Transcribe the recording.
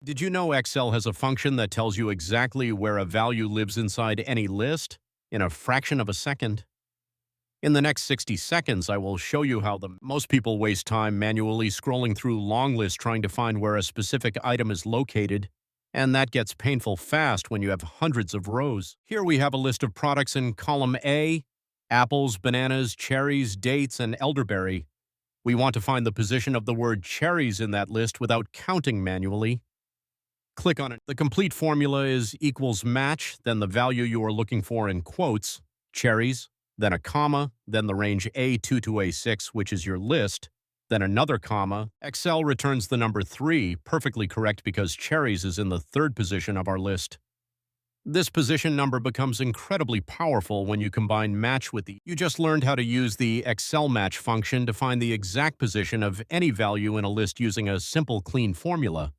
Did you know Excel has a function that tells you exactly where a value lives inside any list in a fraction of a second? In the next 60 seconds, I will show you how most people waste time manually scrolling through long lists trying to find where a specific item is located, and that gets painful fast when you have hundreds of rows. Here we have a list of products in column A: apples, bananas, cherries, dates, and elderberry. We want to find the position of the word cherries in that list without counting manually. Click on it. The complete formula is equals match, then the value you are looking for in quotes, cherries, then a comma, then the range A2 to A6, which is your list, then another comma. Excel returns the number 3, perfectly correct because cherries is in the third position of our list. This position number becomes incredibly powerful when you combine match with the. You just learned how to use the Excel match function to find the exact position of any value in a list using a simple, clean formula.